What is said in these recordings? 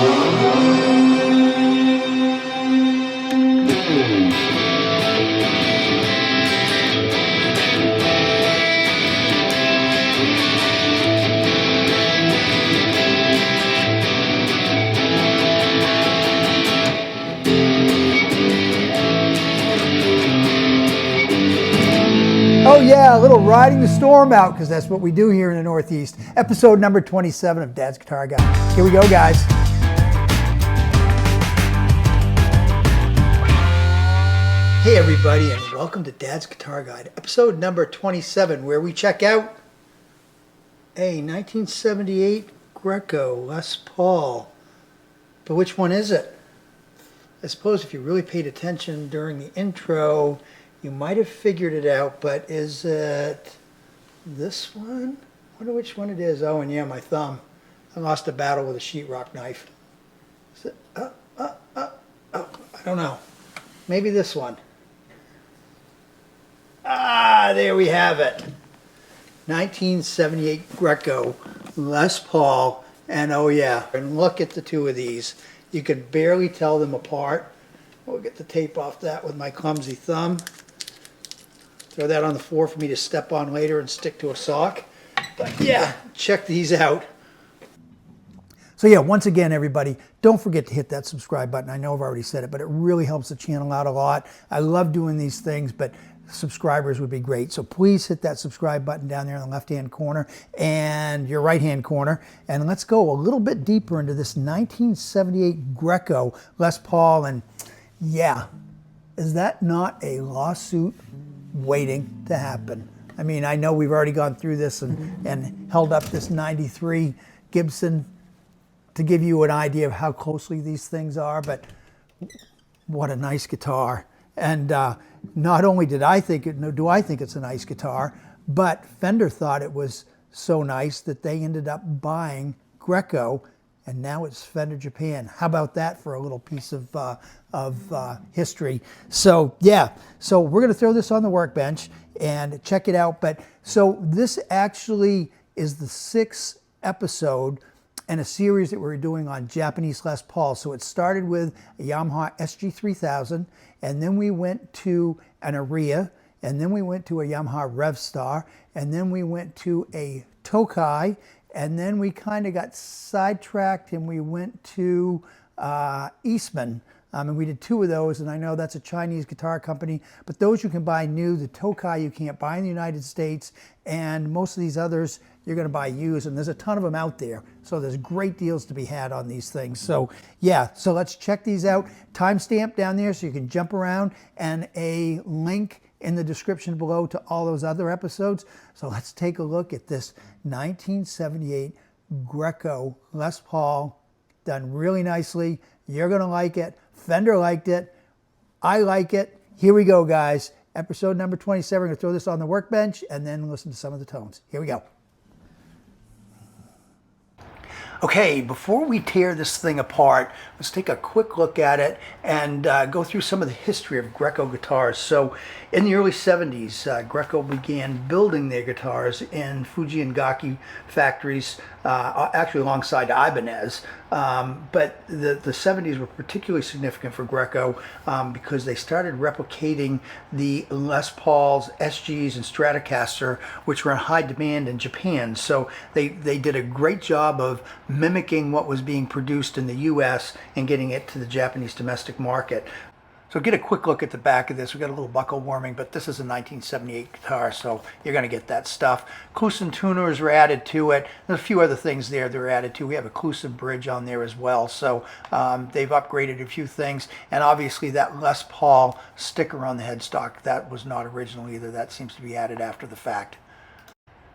Oh yeah, a little riding the storm out, because that's what we do here in the Northeast. Episode number 27 of Dad's Guitar Guide. Here we go, guys. Hey everybody, and welcome to Dad's Guitar Guide, episode number 27, where we check out a 1978 Greco Les Paul. But which one is it? I suppose if you really paid attention during the intro, you might have figured it out, but is it this one? I wonder which one it is. Oh, and yeah, my thumb. I lost a battle with a sheetrock knife. Is it, I don't know. Maybe this one. Ah, there we have it. 1978 Greco Les Paul. And oh yeah, and look at the two of these. You can barely tell them apart. We'll get the tape off that with my clumsy thumb. Throw that on the floor for me to step on later and stick to a sock. But yeah, check these out. So yeah, once again, everybody, don't forget to hit that subscribe button. I know I've already said it, but it really helps the channel out a lot. I love doing these things, but subscribers would be great. So please hit that subscribe button down there in the left-hand corner and your right-hand corner. And let's go a little bit deeper into this 1978 Greco Les Paul. And yeah, is that not a lawsuit waiting to happen? I mean, I know we've already gone through this and held up this 93 Gibson to give you an idea of how closely these things are, but what a nice guitar. And not only do I think it's a nice guitar, but Fender thought it was so nice that they ended up buying Greco, and now it's Fender Japan. How about that for a little piece of history? So yeah, so we're going to throw this on the workbench and check it out. But so this actually is the 6th episode in a series that we're doing on Japanese Les Paul. So it started with a Yamaha SG3000, and then we went to an Aria, and then we went to a Yamaha Revstar, and then we went to a Tokai, and then we kind of got sidetracked and we went to Eastman. And we did 2 of those, and I know that's a Chinese guitar company, but those you can buy new. The Tokai you can't buy in the United States, and most of these others you're going to buy used, and there's a ton of them out there. So there's great deals to be had on these things. So yeah, so let's check these out. Timestamp down there so you can jump around, and a link in the description below to all those other episodes. So let's take a look at this 1978 Greco Les Paul, done really nicely. You're going to like it. Fender liked it. I like it. Here we go, guys. Episode number 27. We're going to throw this on the workbench and then listen to some of the tones. Here we go. Okay, before we tear this thing apart, let's take a quick look at it and go through some of the history of Greco guitars. So in the early 70s, Greco began building their guitars in Fuji and Gaki factories, actually alongside Ibanez. But the 70s were particularly significant for Greco because they started replicating the Les Pauls, SGs, and Stratocaster, which were in high demand in Japan. So they did a great job of mimicking what was being produced in the US and getting it to the Japanese domestic market. So get a quick look at the back of this. We got a little buckle warming, but this is a 1978 guitar, so you're going to get that stuff. Kluson tuners were added to it. There's a few other things there that are added to. We have a Kluson bridge on there as well, so they've upgraded a few things. And obviously that Les Paul sticker on the headstock, that was not original either. That seems to be added after the fact.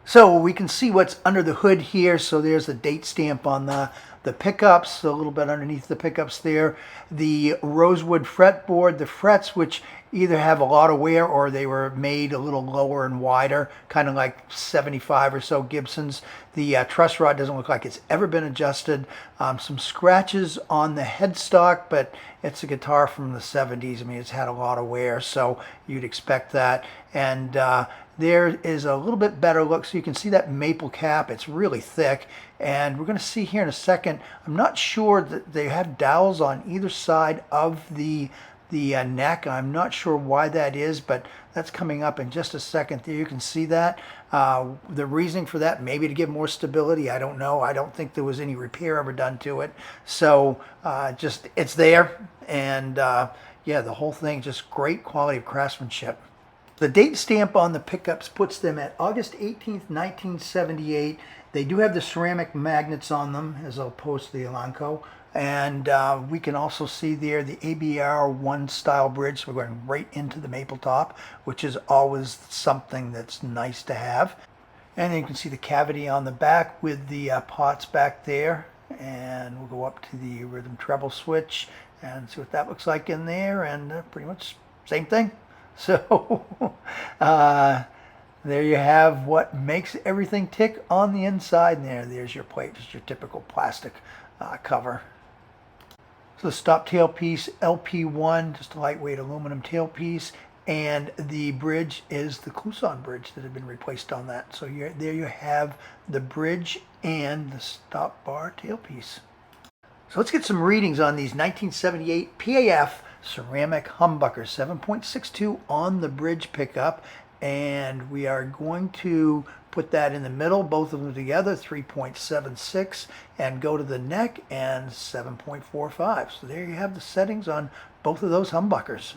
So we can see what's under the hood here. So there's a date stamp on the pickups, a little bit underneath the pickups there. The rosewood fretboard, the frets, which either have a lot of wear or they were made a little lower and wider, kind of like 75 or so Gibsons. The truss rod doesn't look like it's ever been adjusted. Some scratches on the headstock, but it's a guitar from the 70s. I mean, it's had a lot of wear, so you'd expect that. And there is a little bit better look, so you can see that maple cap. It's really thick, and we're going to see here in a second. I'm not sure that they have dowels on either side of the neck. I'm not sure why that is, but that's coming up in just a second. There you can see that. The reasoning for that, maybe to give more stability, I don't know. I don't think there was any repair ever done to it. So just it's there, and yeah, the whole thing, just great quality of craftsmanship. The date stamp on the pickups puts them at August 18th, 1978. They do have the ceramic magnets on them, as opposed to the Elanco. And we can also see there the ABR1 style bridge. So we're going right into the maple top, which is always something that's nice to have. And then you can see the cavity on the back with the pots back there. And we'll go up to the rhythm treble switch and see what that looks like in there. And pretty much same thing. So there you have what makes everything tick on the inside. And there's your plate, just your typical plastic cover. So the stop tailpiece, LP1, just a lightweight aluminum tailpiece, and the bridge is the Clouson bridge that had been replaced on that. So there you have the bridge and the stop bar tailpiece. So let's get some readings on these 1978 PAF ceramic humbuckers, 7.62 on the bridge pickup, and we are going to put that in the middle, both of them together, 3.76, and go to the neck and 7.45. So there you have the settings on both of those humbuckers.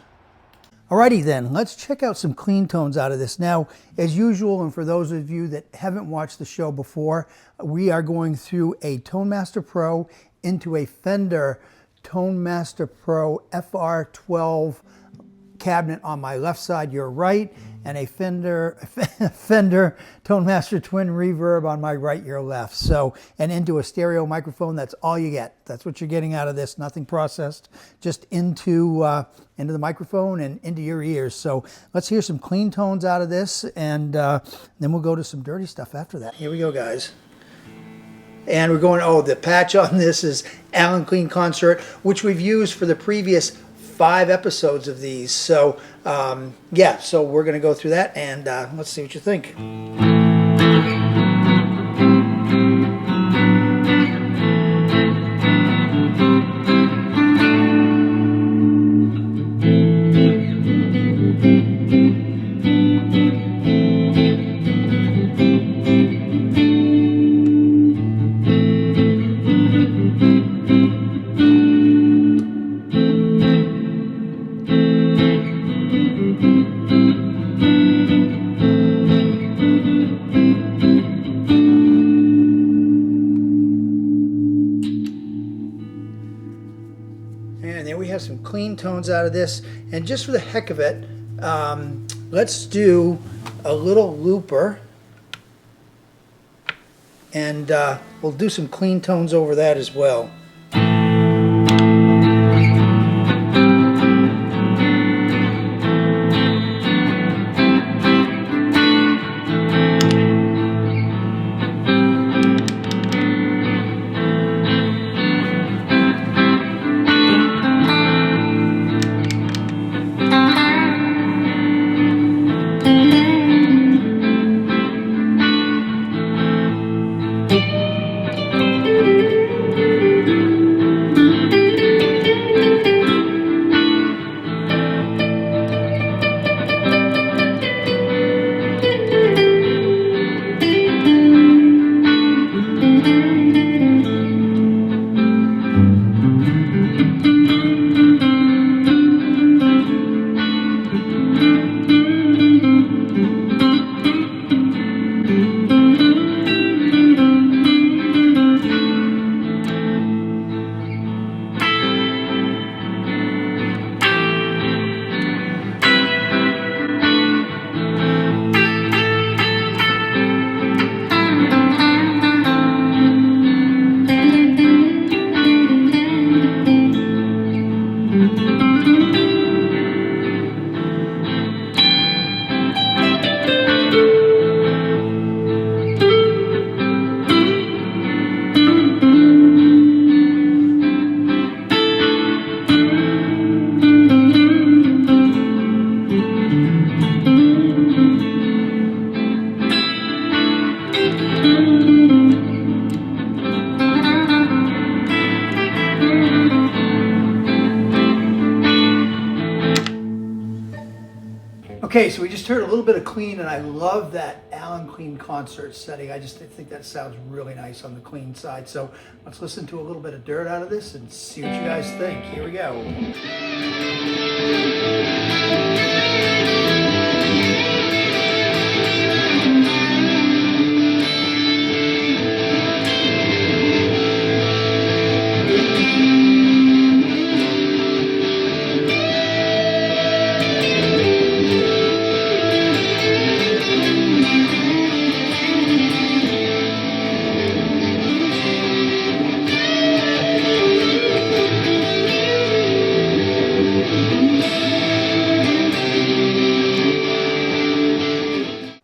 Alrighty then, let's check out some clean tones out of this. Now, as usual, and for those of you that haven't watched the show before, we are going through a Tone Master Pro into a Fender Tone Master Pro FR12 cabinet on my left side, your right, and a Fender Tone Master Twin Reverb on my right, your left. So, and into a stereo microphone. That's all you get. That's what you're getting out of this. Nothing processed, just into the microphone and into your ears. So let's hear some clean tones out of this, and then we'll go to some dirty stuff after that. Here we go, guys. And we're going, oh, the patch on this is Alan Clean Concert, which we've used for the previous 5 episodes of these. So yeah, so we're going to go through that, and let's see what you think. And there we have some clean tones out of this. And just for the heck of it, let's do a little looper. And we'll do some clean tones over that as well. Okay, so we just heard a little bit of clean, and I love that Alan Clean concert setting. I just think that sounds really nice on the clean side. So let's listen to a little bit of dirt out of this and see what you guys think. Here we go.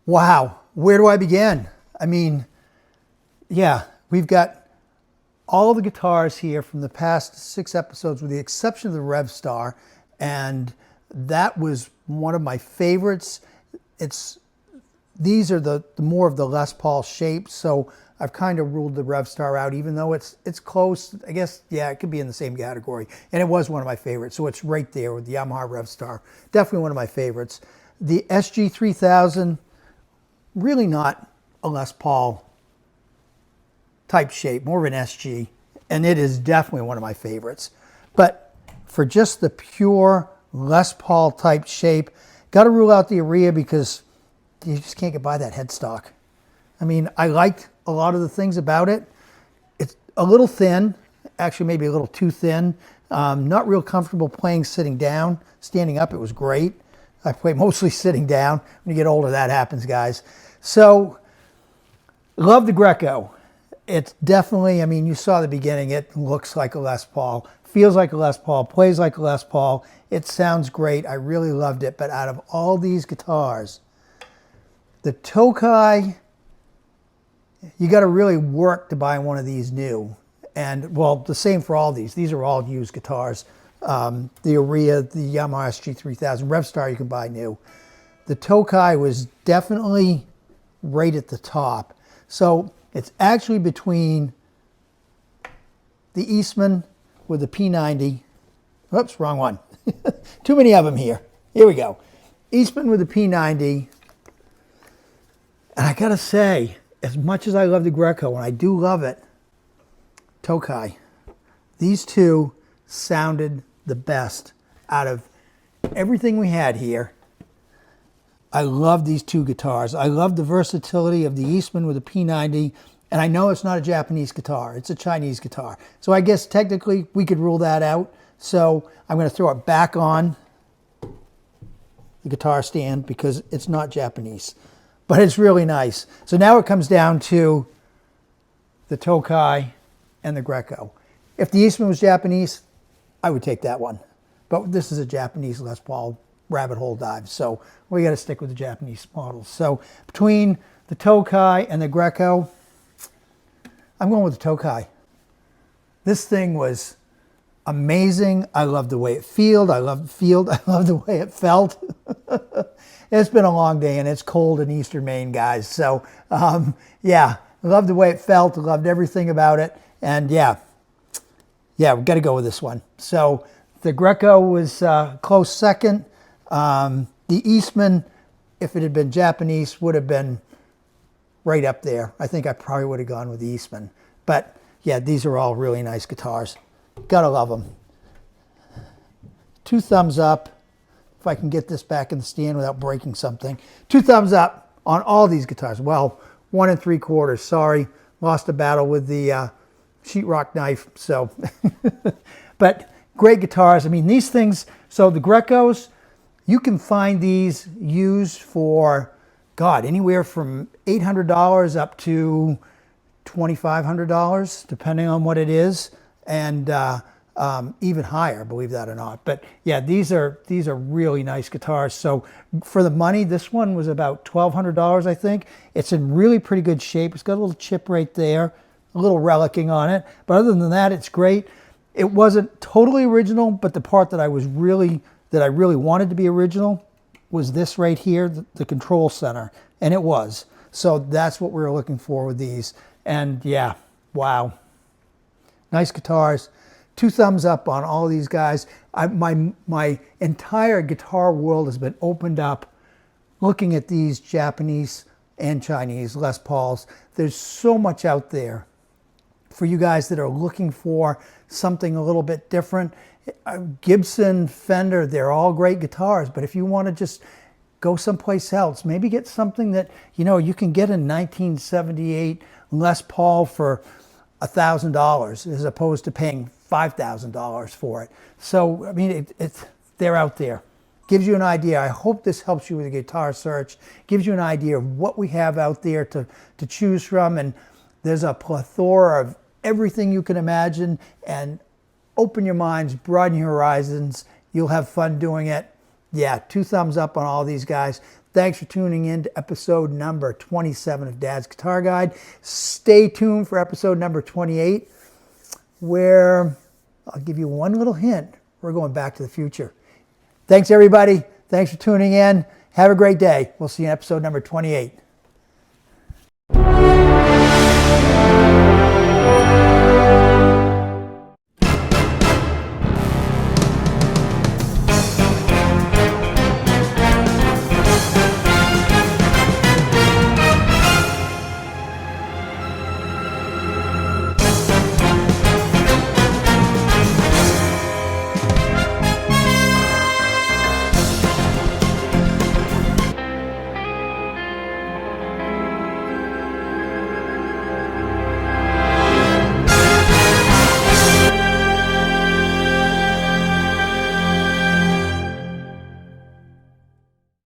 Wow, where do I begin? I mean, yeah, we've got all the guitars here from the past 6 episodes with the exception of the Rev Star, and that was one of my favorites. These are the more of the Les Paul shapes, so I've kind of ruled the Rev Star out, even though it's close. I guess, yeah, it could be in the same category, and it was one of my favorites, so it's right there with the Yamaha Rev Star. Definitely one of my favorites. The SG 3000, really not a Les Paul type shape, more of an SG, and it is definitely one of my favorites. But for just the pure Les Paul type shape, got to rule out the Aria because you just can't get by that headstock. I mean, I liked a lot of the things about it. It's a little thin, actually maybe a little too thin. Not real comfortable playing sitting down. Standing up, it was great. I play mostly sitting down. When you get older, that happens, guys. So, love the Greco. It's definitely, I mean, you saw the beginning, it looks like a Les Paul, feels like a Les Paul, plays like a Les Paul. It sounds great. I really loved it. But out of all these guitars, the Tokai, you got to really work to buy one of these new. And, well, the same for all these. These are all used guitars. The Aria, the Yamaha SG 3000, Rev Star you can buy new. The Tokai was definitely right at the top. So it's actually between the Eastman with the P90. Oops, wrong one. Too many of them here. Here we go. Eastman with the P90. And I gotta say, as much as I love the Greco, and I do love it, Tokai, these two sounded the best out of everything we had here. I love these two guitars. I love the versatility of the Eastman with the P90, and I know it's not a Japanese guitar, it's a Chinese guitar. So I guess technically we could rule that out. So I'm going to throw it back on the guitar stand because it's not Japanese, but it's really nice. So now it comes down to the Tokai and the Greco. If the Eastman was Japanese, I would take that one. But this is a Japanese Les Paul rabbit hole dive, so we got to stick with the Japanese models. So between the Tokai and the Greco, I'm going with the Tokai. This thing was amazing. I loved the way it felt. I loved the way it felt. It's been a long day and it's cold in Eastern Maine, guys. So yeah, I loved the way it felt. I loved everything about it. And yeah, we've got to go with this one. So the Greco was close second. The Eastman, if it had been Japanese, would have been right up there. I think I probably would have gone with the Eastman. But yeah, these are all really nice guitars. Gotta love them. 2 thumbs up. If I can get this back in the stand without breaking something. 2 thumbs up on all these guitars. Well, 1 3/4. Sorry, lost a battle with the sheetrock knife. So, but great guitars. I mean, these things. So the Grecos, you can find these used for, God, anywhere from $800 up to $2,500, depending on what it is, and even higher, believe that or not. But yeah, these are really nice guitars. So for the money, this one was about $1,200, I think. It's in really pretty good shape. It's got a little chip right there, a little relicking on it. But other than that, it's great. It wasn't totally original, but the part that I really wanted to be original was this right here, the control center, and it was. So that's what we were looking for with these. And yeah, wow. Nice guitars. 2 thumbs up on all these guys. My entire guitar world has been opened up looking at these Japanese and Chinese Les Pauls. There's so much out there for you guys that are looking for something a little bit different. Gibson, Fender, they're all great guitars, but if you want to just go someplace else, maybe get something that, you know, you can get a 1978 Les Paul for $1,000 as opposed to paying $5,000 for it. So, I mean, they're out there. Gives you an idea. I hope this helps you with a guitar search. Gives you an idea of what we have out there to choose from. And there's a plethora of everything you can imagine. And open your minds, broaden your horizons. You'll have fun doing it. Yeah, 2 thumbs up on all these guys. Thanks for tuning in to episode number 27 of Dad's Guitar Guide. Stay tuned for episode number 28, where I'll give you one little hint. We're going back to the future. Thanks, everybody. Thanks for tuning in. Have a great day. We'll see you in episode number 28.